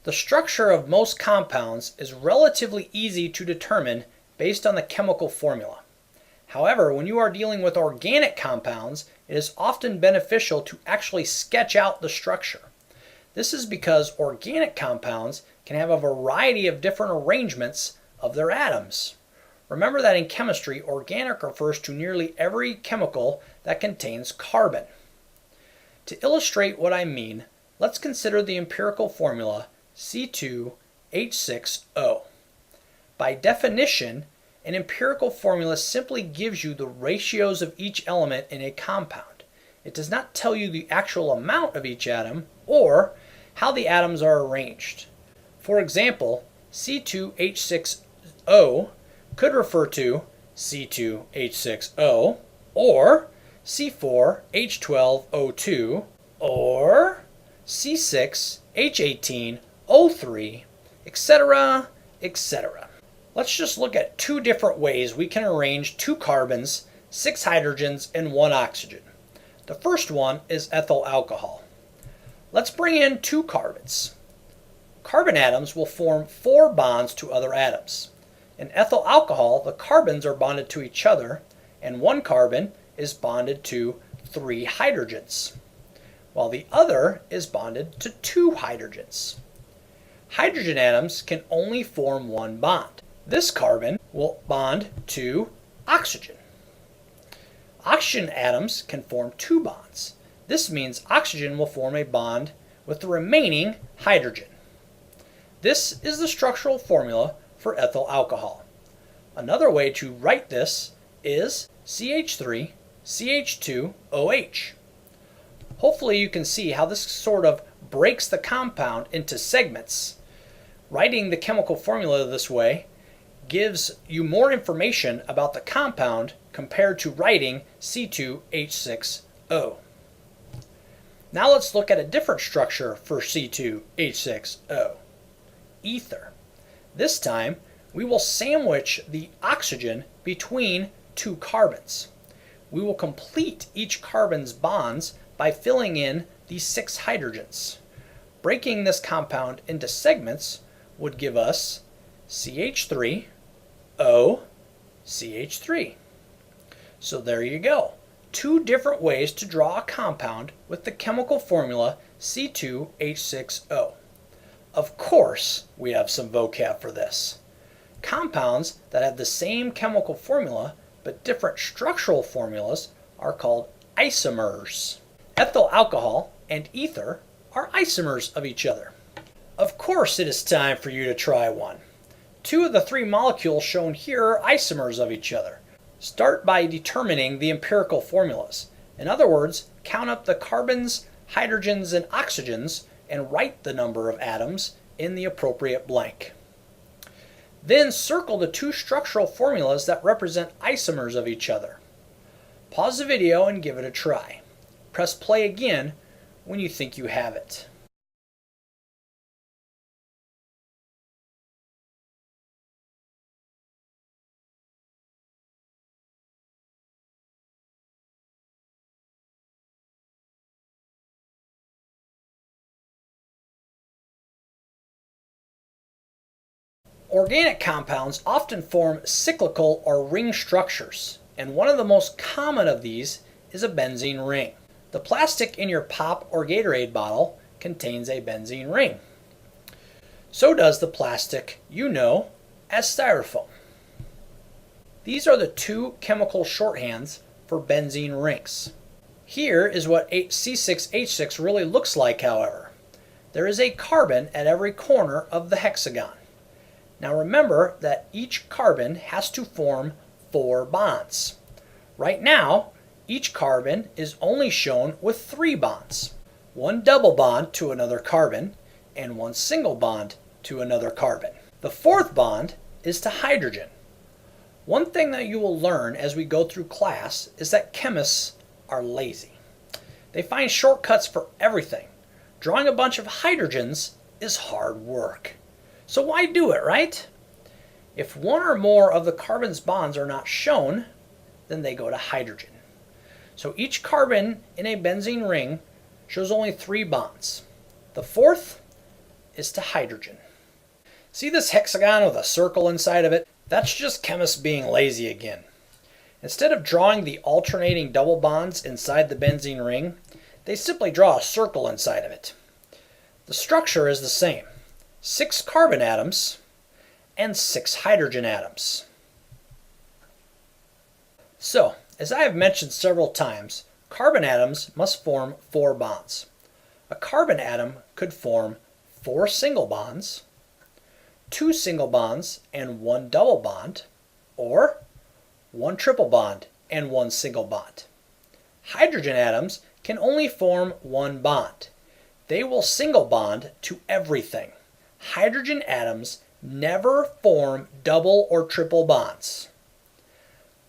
The structure of most compounds is relatively easy to determine based on the chemical formula. However, when you are dealing with organic compounds, it is often beneficial to actually sketch out the structure. This is because organic compounds can have a variety of different arrangements of their atoms. Remember that in chemistry, organic refers to nearly every chemical that contains carbon. To illustrate what I mean, let's consider the empirical formula C2H6O. By definition, an empirical formula simply gives you the ratios of each element in a compound. It does not tell you the actual amount of each atom or how the atoms are arranged. For example, C2H6O could refer to C2H6O or C4H12O2 or C6H18O3, etc., etc. Let's just look at two different ways we can arrange 2 carbons, 6 hydrogens, and 1 oxygen. The first one is ethyl alcohol. Let's bring in 2 carbons. Carbon atoms will form 4 bonds to other atoms. In ethyl alcohol, the carbons are bonded to each other, and 1 carbon is bonded to 3 hydrogens, while the other is bonded to 2 hydrogens. Hydrogen atoms can only form 1 bond. This carbon will bond to oxygen. Oxygen atoms can form 2 bonds. This means oxygen will form a bond with the remaining hydrogen. This is the structural formula for ethyl alcohol. Another way to write this is CH3CH2OH. Hopefully you can see how this sort of breaks the compound into segments. Writing the chemical formula this way gives you more information about the compound compared to writing C2H6O. Now let's look at a different structure for C2H6O. Ether. This time we will sandwich the oxygen between 2 carbons. We will complete each carbon's bonds by filling in the 6 hydrogens. Breaking this compound into segments would give us CH3O, CH3. So there you go. 2 different ways to draw a compound with the chemical formula C2H6O. Of course, we have some vocab for this. Compounds that have the same chemical formula but different structural formulas are called isomers. Ethyl alcohol and ether are isomers of each other. Of course, it is time for you to try one. 2 of the 3 molecules shown here are isomers of each other. Start by determining the empirical formulas. In other words, count up the carbons, hydrogens, and oxygens and write the number of atoms in the appropriate blank. Then circle the 2 structural formulas that represent isomers of each other. Pause the video and give it a try. Press play again when you think you have it. Organic compounds often form cyclical or ring structures, and one of the most common of these is a benzene ring. The plastic in your pop or Gatorade bottle contains a benzene ring. So does the plastic you know as styrofoam. These are the 2 chemical shorthands for benzene rings. Here is what C6H6 really looks like, however. There is a carbon at every corner of the hexagon. Now remember that each carbon has to form 4 bonds. Right now, each carbon is only shown with 3 bonds. 1 double bond to another carbon and 1 single bond to another carbon. The 4th bond is to hydrogen. One thing that you will learn as we go through class is that chemists are lazy. They find shortcuts for everything. Drawing a bunch of hydrogens is hard work. So why do it, right? If 1 or more of the carbon's bonds are not shown, then they go to hydrogen. So each carbon in a benzene ring shows only 3 bonds. The 4th is to hydrogen. See this hexagon with a circle inside of it? That's just chemists being lazy again. Instead of drawing the alternating double bonds inside the benzene ring, they simply draw a circle inside of it. The structure is the same: 6 carbon atoms and 6 hydrogen atoms. So, as I have mentioned several times, carbon atoms must form 4 bonds. A carbon atom could form 4 single bonds, 2 single bonds and 1 double bond, or 1 triple bond and 1 single bond. Hydrogen atoms can only form 1 bond. They will single bond to everything. Hydrogen atoms never form double or triple bonds.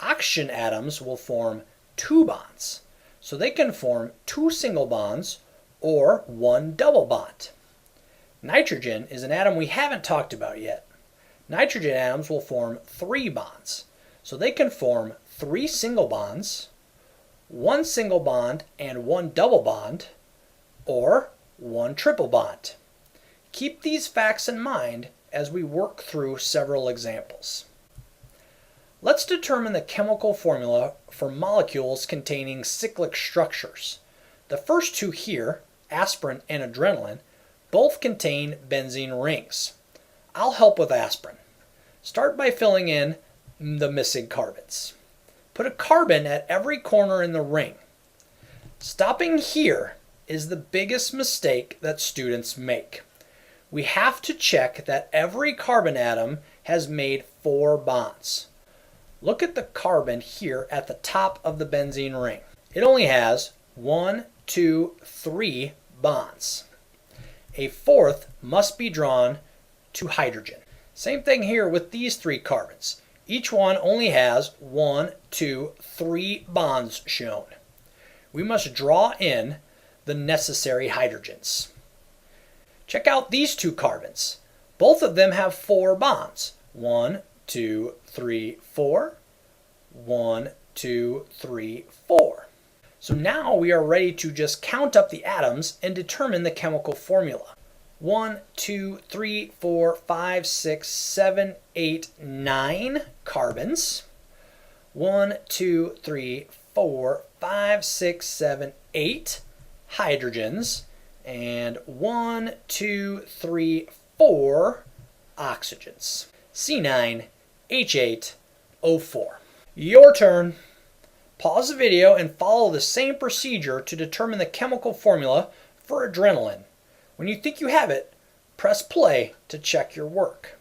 Oxygen atoms will form 2 bonds, so they can form 2 single bonds or 1 double bond. Nitrogen is an atom we haven't talked about yet. Nitrogen atoms will form 3 bonds, so they can form 3 single bonds, 1 single bond and 1 double bond, or 1 triple bond. Keep these facts in mind as we work through several examples. Let's determine the chemical formula for molecules containing cyclic structures. The first 2 here, aspirin and adrenaline, both contain benzene rings. I'll help with aspirin. Start by filling in the missing carbons. Put a carbon at every corner in the ring. Stopping here is the biggest mistake that students make. We have to check that every carbon atom has made 4 bonds. Look at the carbon here at the top of the benzene ring. It only has 1, 2, 3 bonds. A 4th must be drawn to hydrogen. Same thing here with these 3 carbons. Each one only has 1, 2, 3 bonds shown. We must draw in the necessary hydrogens. Check out these 2 carbons. Both of them have 4 bonds. 1, 2, 3, 4. 1, 2, 3, 4. So now we are ready to just count up the atoms and determine the chemical formula. 1, 2, 3, 4, 5, 6, 7, 8, 9 carbons. 1, 2, 3, 4, 5, 6, 7, 8 hydrogens. And 1, 2, 3, 4 oxygens. C9H8O4. Your turn. Pause the video and follow the same procedure to determine the chemical formula for adrenaline. When you think you have it, press play to check your work.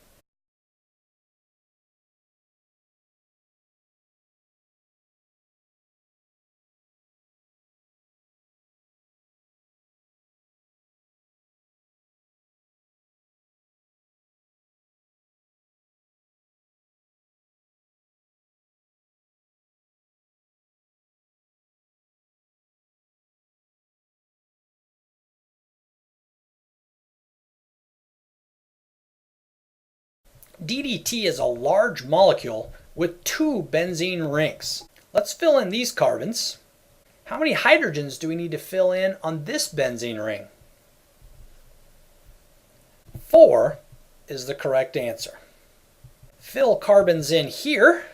DDT is a large molecule with 2 benzene rings. Let's fill in these carbons. How many hydrogens do we need to fill in on this benzene ring? 4 is the correct answer. Fill carbons in here.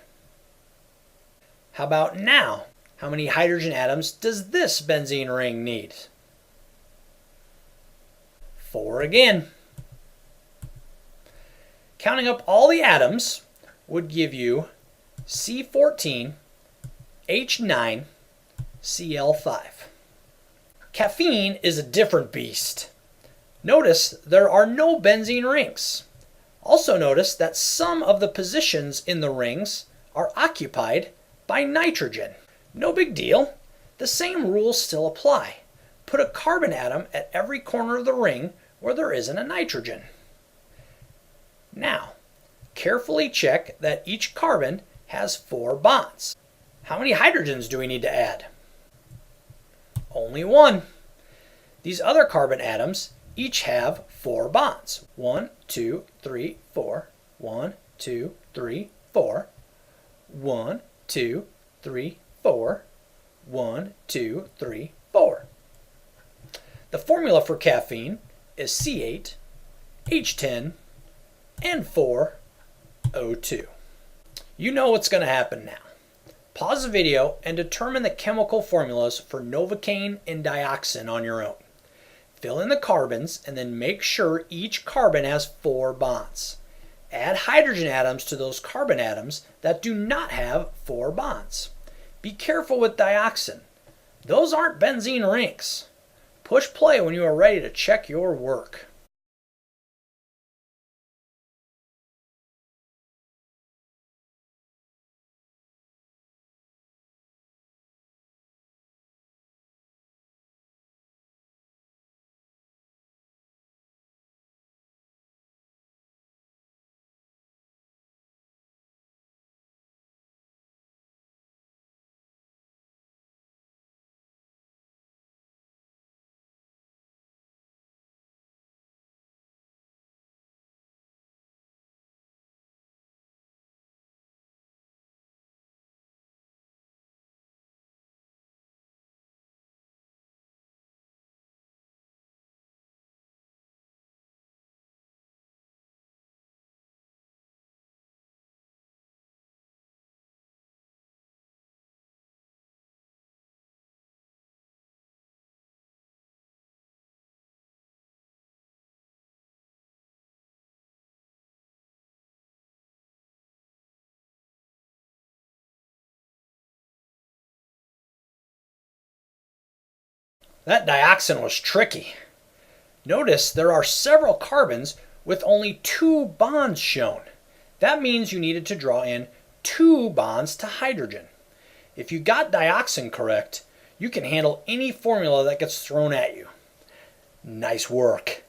How about now? How many hydrogen atoms does this benzene ring need? 4 again. Counting up all the atoms would give you C14, H9, Cl5. Caffeine is a different beast. Notice there are no benzene rings. Also notice that some of the positions in the rings are occupied by nitrogen. No big deal. The same rules still apply. Put a carbon atom at every corner of the ring where there isn't a nitrogen. Now, carefully check that each carbon has 4 bonds. How many hydrogens do we need to add? Only 1. These other carbon atoms each have 4 bonds. 1, 2, 3, 4. 1, 2, 3, 4. 1, 2, 3, 4. 1, 2, 3, 4. The formula for caffeine is C8 H10, and 4, O2. You know what's going to happen now. Pause the video and determine the chemical formulas for Novocaine and dioxin on your own. Fill in the carbons and then make sure each carbon has 4 bonds. Add hydrogen atoms to those carbon atoms that do not have 4 bonds. Be careful with dioxin. Those aren't benzene rings. Push play when you are ready to check your work. That dioxin was tricky. Notice there are several carbons with only 2 bonds shown. That means you needed to draw in 2 bonds to hydrogen. If you got dioxin correct, you can handle any formula that gets thrown at you. Nice work.